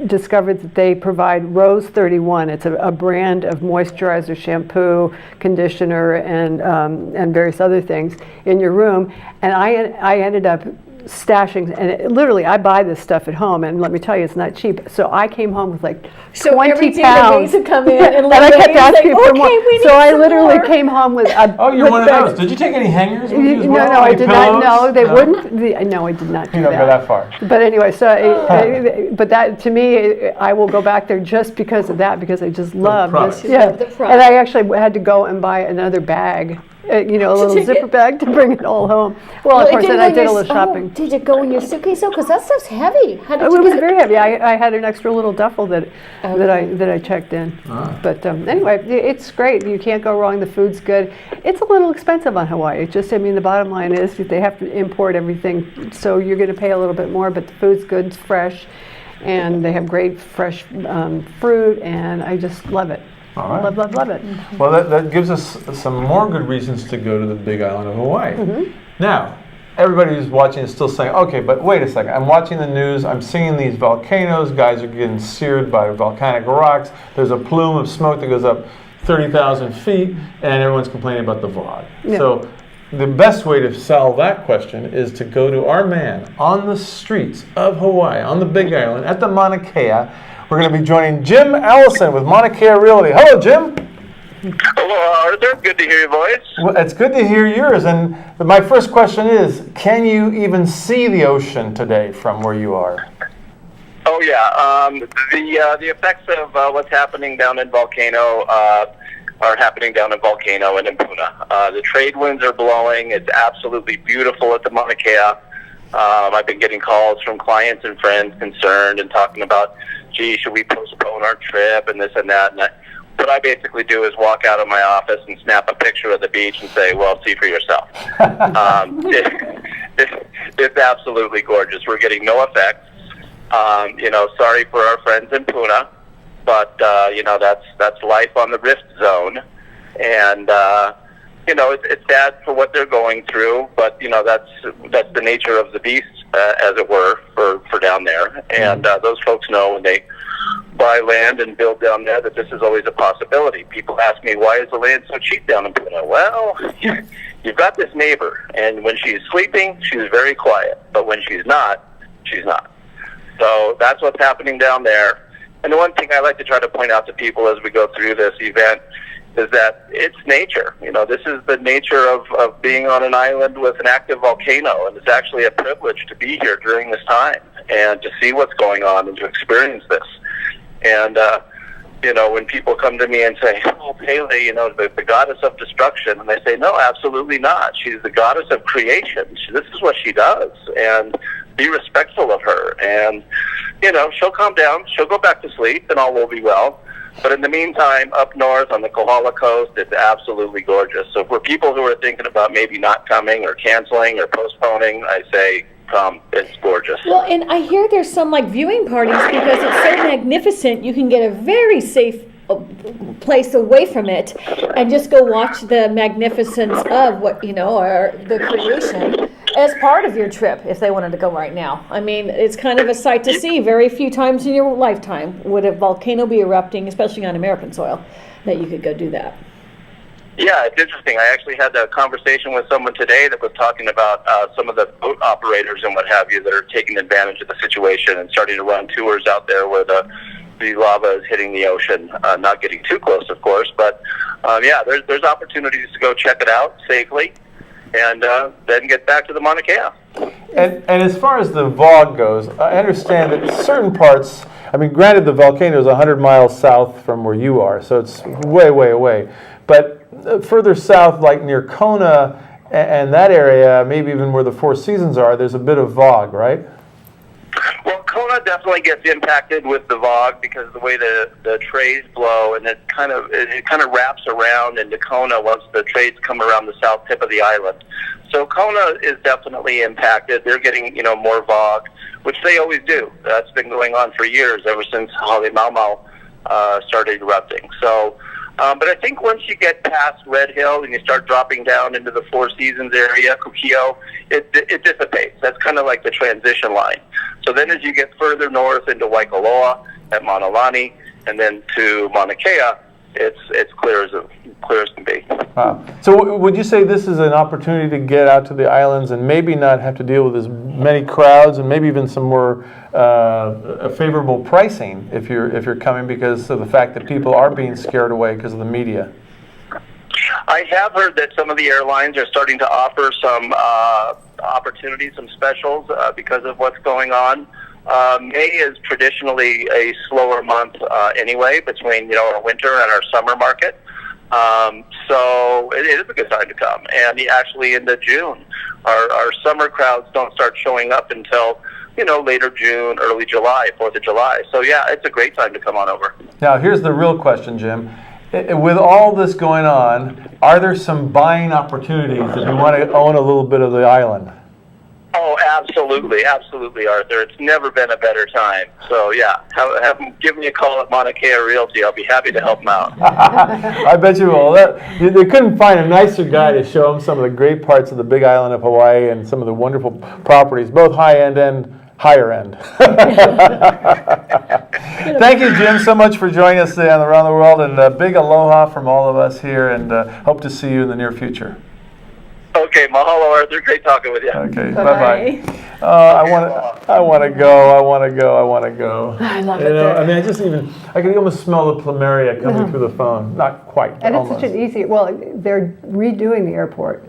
discovered that they provide Rose 31. It's a brand of moisturizer, shampoo, conditioner, and various other things in your room. And I ended up stashing, and literally I buy this stuff at home, and let me tell you, it's not cheap. So I came home with like 20 every day pounds. the maids would come in and I kept asking for more. okay, we need So I some literally more. came home with Oh, you're one of those. Did you take any hangers with you as well? No, I Any did pillows? not. No, they wouldn't. No, I did not do You don't that. go that far. But anyway, so but that to me, I will go back there just because of that, because I just love product. this. Yeah, Love the and product. I actually had to go and buy another bag. A little take zipper it? bag to bring it all home. Well, of course, then I did a little shopping. Did it go in your suitcase though? Because that stuff's heavy. How did It you was get very heavy. I had an extra little duffel that I checked in. Ah. But anyway, it's great. You can't go wrong. The food's good. It's a little expensive on Hawaii. It's just, the bottom line is that they have to import everything, so you're going to pay a little bit more. But the food's good, it's fresh, and they have great fresh fruit, and I just love it. All right. Love it. Well, that gives us some more good reasons to go to the Big Island of Hawaii. Now, everybody who's watching is still saying, okay, but wait a second. I'm watching the news. I'm seeing these volcanoes. Guys are getting seared by volcanic rocks. There's a plume of smoke that goes up 30,000 feet, and everyone's complaining about the VOG. Yeah. So the best way to solve that question is to go to our man on the streets of Hawaii, on the Big Island, at the Mauna Kea. We're going to be joining Jim Alison with Mauna Kea Realty. Hello, Jim. Hello, Arthur. Good to hear your voice. Well, it's good to hear yours. And my first question is, can you even see the ocean today from where you are? Oh yeah, the effects of what's happening down in Volcano are happening down in Volcano and in Puna. The trade winds are blowing. It's absolutely beautiful at the Mauna Kea. I've been getting calls from clients and friends concerned and talking about, gee, should we postpone our trip and this and that. And what I basically do is walk out of my office and snap a picture of the beach and say, well, see for yourself. It's absolutely gorgeous. We're getting no effects. Sorry for our friends in Puna, but that's life on the Rift Zone, and it's sad for what they're going through, but that's the nature of the beast, as it were, for down there. And those folks know when they buy land and build down there that this is always a possibility. People ask me, why is the land so cheap down in Puna? Well, you've got this neighbor, and when she's sleeping, she's very quiet, but when she's not, she's not. So that's what's happening down there. And the one thing I like to try to point out to people as we go through this event is that it's nature. This is the nature of being on an island with an active volcano, and it's actually a privilege to be here during this time and to see what's going on and to experience this. And, when people come to me and say, oh, Pele, the goddess of destruction, and I say, no, absolutely not. She's the goddess of creation. This is what she does, and be respectful of her. And, she'll calm down. She'll go back to sleep, and all will be well. But in the meantime, up north on the Kohala coast, it's absolutely gorgeous. So for people who are thinking about maybe not coming or canceling or postponing, I say, come. It's gorgeous. Well, and I hear there's some viewing parties because it's so magnificent. You can get a very safe place away from it and just go watch the magnificence of what or the creation as part of your trip if they wanted to go right now. I mean, it's kind of a sight to see. Very few times in your lifetime would a volcano be erupting, especially on American soil, that you could go do that. Yeah, it's interesting. I actually had a conversation with someone today that was talking about some of the boat operators and what have you that are taking advantage of the situation and starting to run tours out there where the lava is hitting the ocean, not getting too close, of course. But, there's opportunities to go check it out safely and then get back to the Mauna Kea. And as far as the VOG goes, I understand that certain parts, granted the volcano is 100 miles south from where you are, so it's way, way away. But further south, like near KONA and that area, maybe even where the Four Seasons are, there's a bit of VOG, right? Well, KONA definitely gets impacted with the VOG because of the way the trades blow, and it kind of wraps around into KONA once the trades come around the south tip of the island. So KONA is definitely impacted. They're getting more VOG, which they always do. That's been going on for years, ever since HAWAIIAN started erupting. So. But I think once you get past Red Hill and you start dropping down into the Four Seasons area, Kukio, it dissipates. That's kind of like the transition line. So then as you get further north into WAIKOLOA at Mauna Lani and then to Mauna Kea, it's clear as can be. Wow. So would you say this is an opportunity to get out to the islands and maybe not have to deal with as many crowds and maybe even some more favorable pricing if you're coming because of the fact that people are being scared away because of the media? I have heard that some of the airlines are starting to offer some opportunities, some specials because of what's going on. May is traditionally a slower month anyway, between our winter and our summer market. So it is a good time to come. And actually into June, our summer crowds don't start showing up until later June, early July, 4th of July. So yeah, it's a great time to come on over. Now here's the real question, Jim. With all this going on, are there some buying opportunities if you want to own a little bit of the island? Oh, absolutely, Arthur. It's never been a better time. So yeah, have them give me a call at Mauna Kea Realty. I'll be happy to help them out. I bet you will. They couldn't find a nicer guy to show them some of the great parts of the Big Island of Hawaii and some of the wonderful properties, both high-end and higher end. Thank you, Jim, so much for joining us today on Around the World, and a big aloha from all of us here, and hope to see you in the near future. Okay, mahalo, Arthur. Great talking with you. Okay, bye-bye. I want to go. I love it. I mean, I can almost smell the plumeria coming through the phone. Not quite, but and it's almost. such an easy. Well, they're redoing the airport.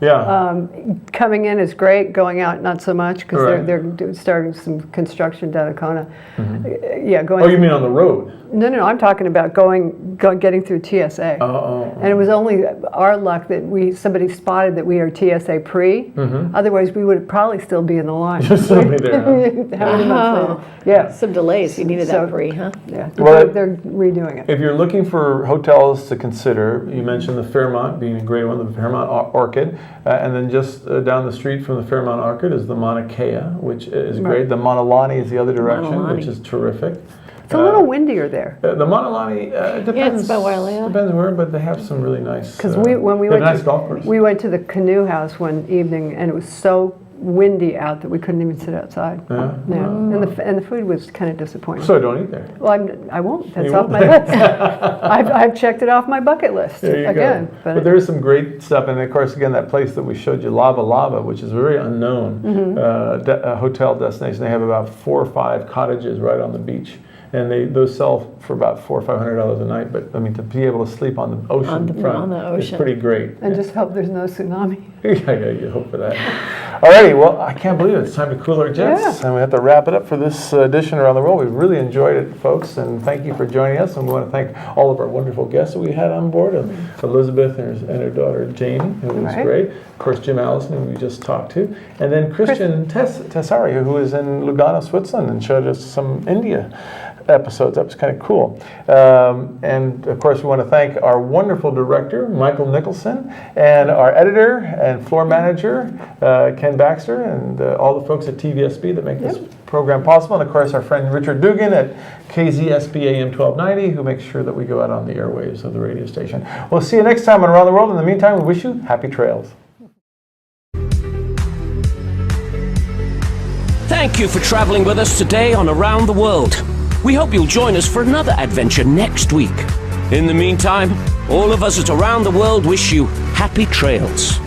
Yeah. Coming in is great. Going out, not so much, because Right. they're starting some construction down at KONA. Mm-hmm. Yeah, going. Oh, you mean on the road? No. I'm talking about getting through TSA. And it was only our luck that somebody spotted that we are TSA pre. Mm-hmm. Otherwise, we would probably still be in the line. Still be there, How many months later? Yeah. Some delays. You needed that pre, huh? Yeah. Well, they're redoing it. If you're looking for hotels to consider, you mentioned the Fairmont being a great one, the Fairmont Orchid, and then just down the street from the Fairmont Orchid is the Mauna Kea, which is great. The Mauna Lani is the other direction, which is terrific. It's a little windier there. The Mauna Lani, it depends. Yeah, it's about where I live. Depends where, but they have some really nice. Because when we went nice golf course. we went to the canoe house one evening, and it was so windy out that we couldn't even sit outside. Yeah. And the food was kind of disappointing. So don't eat there. Well, I won't. That's You off won't? my list. I've checked it off my bucket list There you again. go. But there is some great stuff, and of course, again, that place that we showed you, Lava, which is a very unknown hotel destination. They have about 4 or 5 cottages right on the beach. And those sell for about $400 or $500 a night. But I mean, to be able to sleep on the ocean front is pretty great. And just hope there's no tsunami. Yeah, you hope for that. Alrighty, well, I can't believe it. It's time to cool our jets, and we have to wrap it up for this edition Around the World. We've really enjoyed it, folks, and thank you for joining us. And we want to thank all of our wonderful guests that we had on board, Elisabeth and her daughter Jamie, who was great. Of course, Jim Alison, who we just talked to, and then Christian Tessari, who was in Lugano, Switzerland, and showed us some India episodes. That was kind of cool. And of course, we want to thank our wonderful director, Michael Nicholson, and our editor and floor manager, Ken Baxter, and all the folks at TVSB that make this program possible. And of course, our friend Richard Dugan at KZSB AM 1290, who makes sure that we go out on the airwaves of the radio station. We'll see you next time on Around the World. In the meantime, we wish you happy trails. Thank you for traveling with us today on Around the World. We hope you'll join us for another adventure next week. In the meantime, all of us at Around the World wish you happy trails.